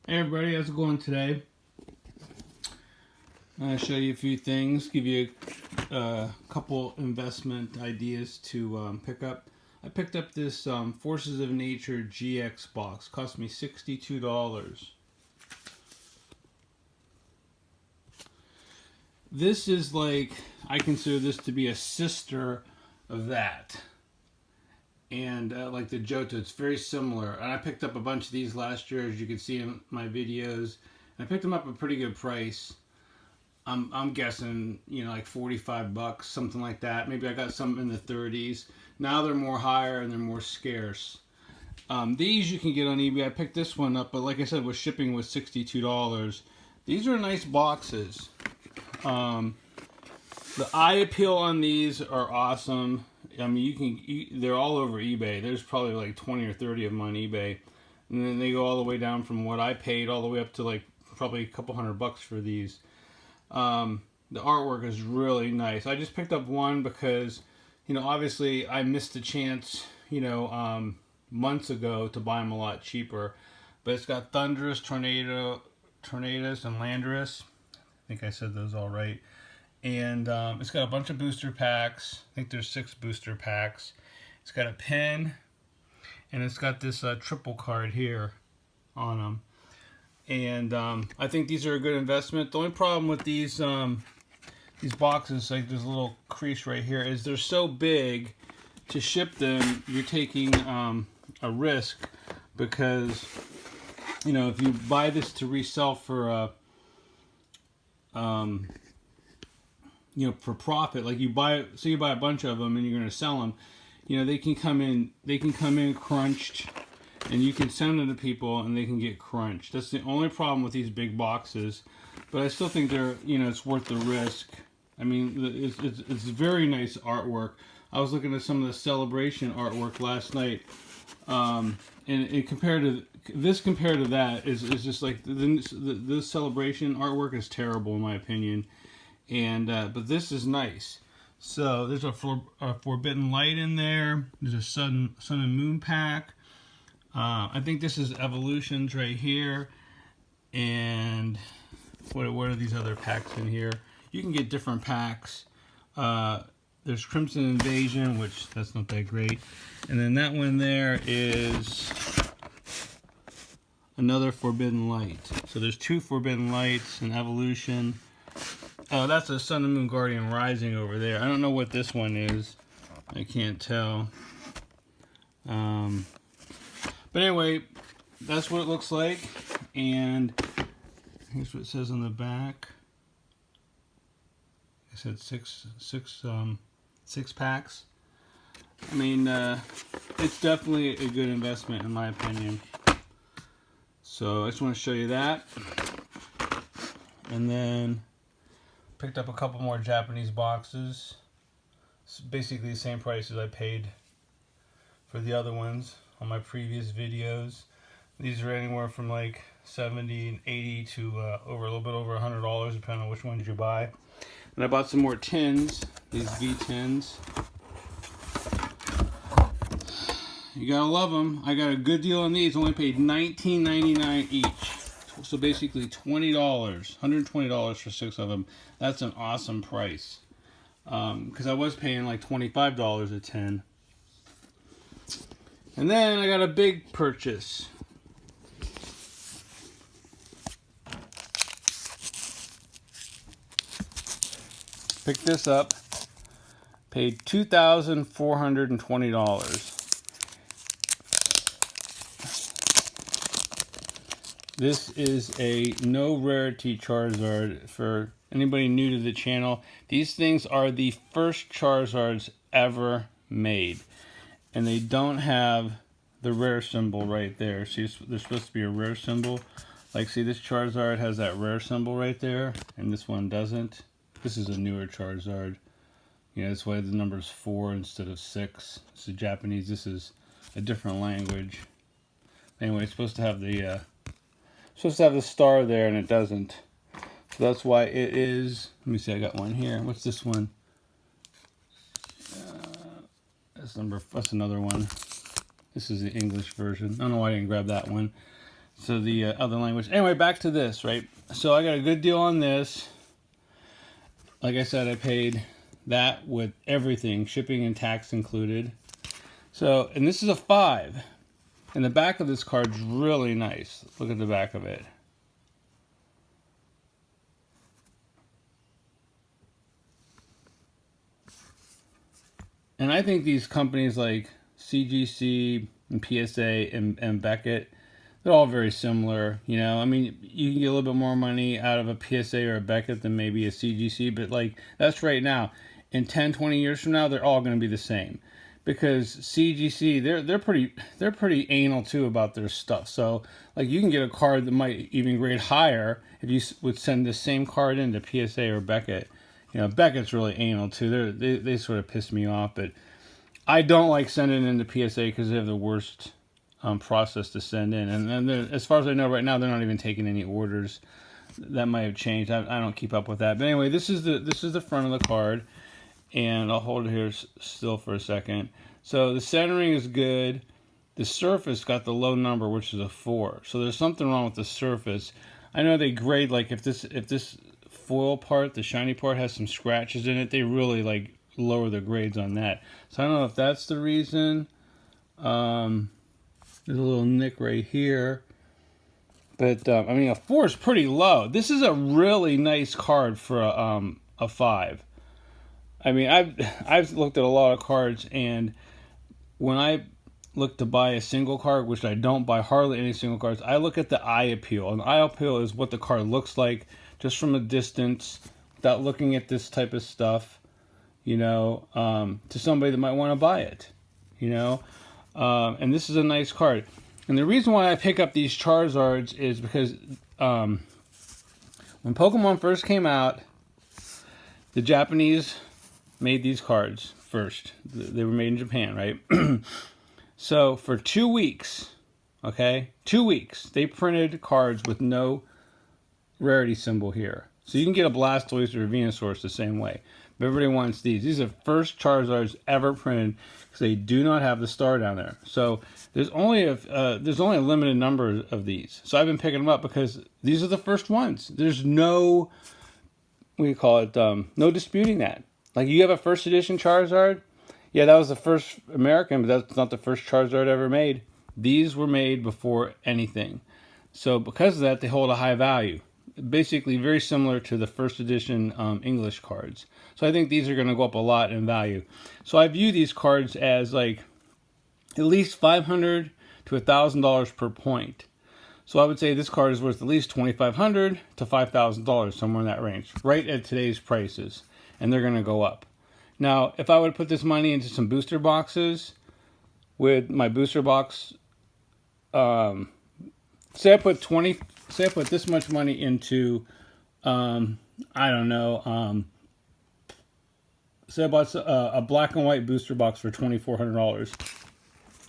Hey everybody, how's it going today? I'm going to show you a few things, give you a couple investment ideas to pick up. I picked up this Forces of Nature GX box. Cost me $62. This is like, I consider this to be a sister of that. And like the Johto, it's very similar. And I picked up a bunch of these last year, as you can see in my videos. And I picked them up at a pretty good price. I'm guessing, like 45 bucks, something like that. Maybe I got some in the 30s. Now they're more higher and they're more scarce. These you can get on eBay. I picked this one up, but like I said, with shipping was $62. These are nice boxes. The eye appeal on these are awesome. I mean, they're all over eBay. There's probably like 20 or 30 of them on eBay. And then they go all the way down from what I paid all the way up to like probably a couple $100 for these. The artwork is really nice. I just picked up one because, obviously I missed a chance, months ago to buy them a lot cheaper. But it's got Thunderous, Tornadus, and Landorus. I think I said those all right. And it's got a bunch of booster packs. I think there's 6 booster packs. It's got a pin, and it's got this triple card here on them. And I think these are a good investment. The only problem with these boxes, like there's a little crease right here, is they're so big. To ship them, you're taking a risk because, if you buy this to resell for for profit, like you buy a bunch of them and you're going to sell them, they can come in crunched, and you can send them to people and they can get crunched. That's the only problem with these big boxes, but I still think they're, it's worth the risk. I mean, it's very nice artwork. I was looking at some of the Celebration artwork last night, and compared to that is just like the Celebration artwork is terrible in my opinion. And but this is nice. So there's a Forbidden Light in there. There's a Sun and Moon pack. I think this is Evolutions right here. And what are these other packs in here? You can get different packs. There's Crimson Invasion, which that's not that great. And then that one there is another Forbidden Light. So there's 2 Forbidden Lights, an Evolution. Oh, that's a Sun and Moon Guardian Rising over there. I don't know what this one is. I can't tell. But anyway, that's what it looks like. And here's what it says on the back. I said six packs. I mean, it's definitely a good investment in my opinion. So I just want to show you that. And then picked up a couple more Japanese boxes. It's basically the same price as I paid for the other ones on my previous videos. These are anywhere from like 70 and 80 to a little bit over $100, depending on which ones you buy. And I bought some more tins, these V tins. You gotta love them. I got a good deal on these. Only paid $19.99 each. So basically $20, $120 for 6 of them. That's an awesome price. Because I was paying like $25 a tin. And then I got a big purchase. Picked this up. Paid $2,420. This is a No Rarity Charizard. For anybody new to the channel, these things are the first Charizards ever made. And they don't have the rare symbol right there. See, there's supposed to be a rare symbol. Like, see, this Charizard has that rare symbol right there, and this one doesn't. This is a newer Charizard. That's why the number is 4 instead of 6. This is Japanese. This is a different language. Anyway, it's supposed to have the star there, and it doesn't. So that's why it is. Let me see. I got one here. What's this one? That's another one. This is the English version. I don't know why I didn't grab that one. So the other language. Anyway, back to this, right? So I got a good deal on this. Like I said, I paid that with everything, shipping and tax included. So, and this is a 5. And the back of this card's really nice. Look at the back of it. And I think these companies like CGC and PSA and Beckett, they're all very similar. You know, I mean, you can get a little bit more money out of a PSA or a Beckett than maybe a CGC, but like that's right now. In 10, 20 years from now, they're all going to be the same. Because CGC, they're pretty anal too about their stuff. So like you can get a card that might even grade higher if you would send the same card into PSA or Beckett. You know, Beckett's really anal too. They sort of piss me off, but I don't like sending into PSA because they have the worst process to send in. And as far as I know right now, they're not even taking any orders. That might have changed. I don't keep up with that. But anyway, this is the front of the card. And I'll hold it here still for a second. So the centering is good. The surface got the low number, which is a 4. So there's something wrong with the surface. I know they grade like if this foil part, the shiny part, has some scratches in it, they really like lower the grades on that. So I don't know if that's the reason. There's a little nick right here. But I mean, a 4 is pretty low. This is a really nice card for a 5. I mean, I've looked at a lot of cards, and when I look to buy a single card, which I don't buy hardly any single cards, I look at the eye appeal. And the eye appeal is what the card looks like just from a distance, without looking at this type of stuff, you know, to somebody that might want to buy it, you know. And this is a nice card. And the reason why I pick up these Charizards is because when Pokemon first came out, the Japanese made these cards first. They were made in Japan, right? So for 2 weeks, okay, 2 weeks, they printed cards with no rarity symbol here. So you can get a Blastoise or a Venusaur the same way. But everybody wants these. These are the first Charizards ever printed because they do not have the star down there. So there's only a limited number of these. So I've been picking them up because these are the first ones. There's no, what do you call it, no disputing that. Like, you have a first edition Charizard? Yeah, that was the first American, but that's not the first Charizard ever made. These were made before anything. So because of that, they hold a high value. Basically very similar to the first edition English cards. So I think these are going to go up a lot in value. So I view these cards as like at least $500 to $1,000 per point. So I would say this card is worth at least $2,500 to $5,000, somewhere in that range, right at today's prices. And they're going to go up. Now, if I would put this money into some booster boxes, with my booster box, say I put this much money into, I don't know, say I bought a black and white booster box for $2,400.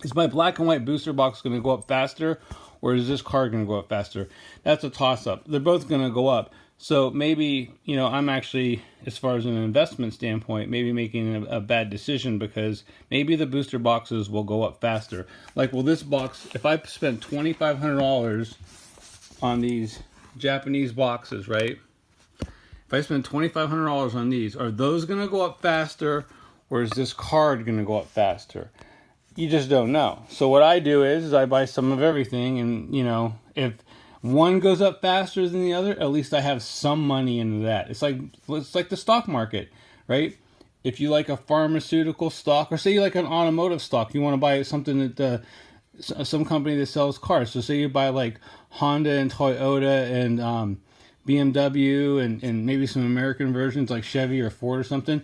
Is my black and white booster box going to go up faster, or is this card going to go up faster? That's a toss-up. They're both going to go up. So maybe, you know, I'm actually, as far as an investment standpoint, maybe making a bad decision, because maybe the booster boxes will go up faster. Like, well, this box, if I spent $2,500 on these Japanese boxes, right? If I spend $2,500 on these, are those going to go up faster, or is this card going to go up faster? You just don't know. So what I do is I buy some of everything, and, you know, if one goes up faster than the other, at least I have some money into that. It's like the stock market, right? If you like a pharmaceutical stock, or say you like an automotive stock, you want to buy something that some company that sells cars. So say you buy like Honda and Toyota and BMW and maybe some American versions like Chevy or Ford or something.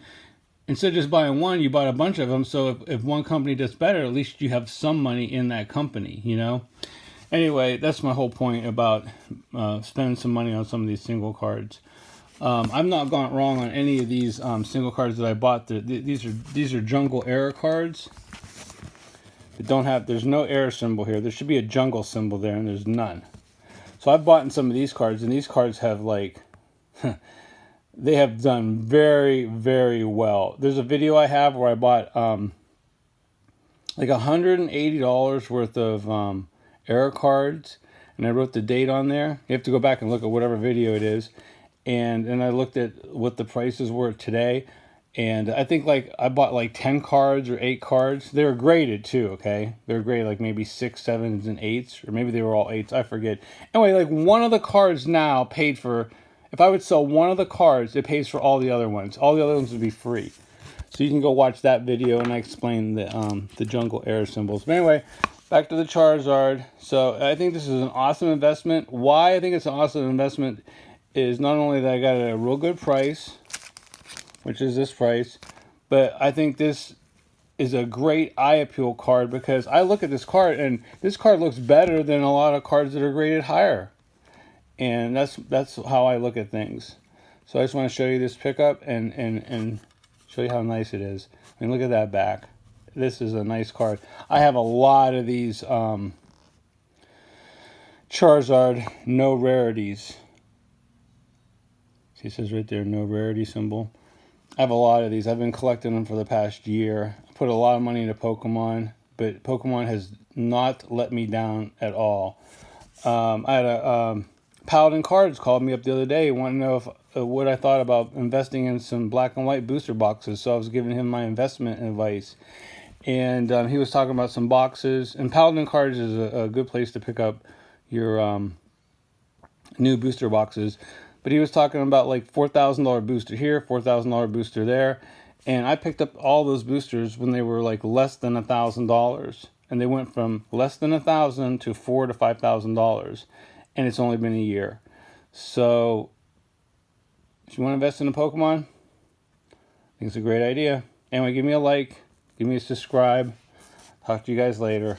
Instead of just buying one, you bought a bunch of them. So if one company does better, at least you have some money in that company, you know? Anyway, that's my whole point about spending some money on some of these single cards. I've not gone wrong on any of these single cards that I bought. These are jungle error cards. That don't have, there's no error symbol here. There should be a jungle symbol there, and there's none. So I've bought in some of these cards, and these cards have like, they have done very, very well. There's a video I have where I bought like $180 worth of error cards, and I wrote the date on there. You have to go back and look at whatever video it is. And then I looked at what the prices were today. And I think like I bought like 10 cards or 8 cards. They were graded too, okay? They were graded like maybe 6, 7s, and 8s. Or maybe they were all 8s. I forget. Anyway, like one of the cards now paid for... If I would sell one of the cards, it pays for all the other ones. All the other ones would be free. So you can go watch that video and I explain the jungle air symbols. But anyway, back to the Charizard. So I think this is an awesome investment. Why I think it's an awesome investment is not only that I got it at a real good price, which is this price, but I think this is a great eye appeal card because I look at this card and this card looks better than a lot of cards that are graded higher. And that's how I look at things. So I just want to show you this pickup and show you how nice it is. I mean, look at that back. This is a nice card. I have a lot of these Charizard No Rarities. See, it says right there, No Rarity symbol. I have a lot of these. I've been collecting them for the past year. I put a lot of money into Pokemon, but Pokemon has not let me down at all. I had a Paladin Cards called me up the other day, wanted to know if what I thought about investing in some black and white booster boxes. So I was giving him my investment advice. And he was talking about some boxes. And Paladin Cards is a good place to pick up your new booster boxes. But he was talking about like $4,000 booster here, $4,000 booster there. And I picked up all those boosters when they were like less than $1,000. And they went from less than $1,000 to $4,000 to $5,000. And it's only been a year. So if you want to invest in a Pokemon, I think it's a great idea. Anyway, give me a like, give me a subscribe. Talk to you guys later.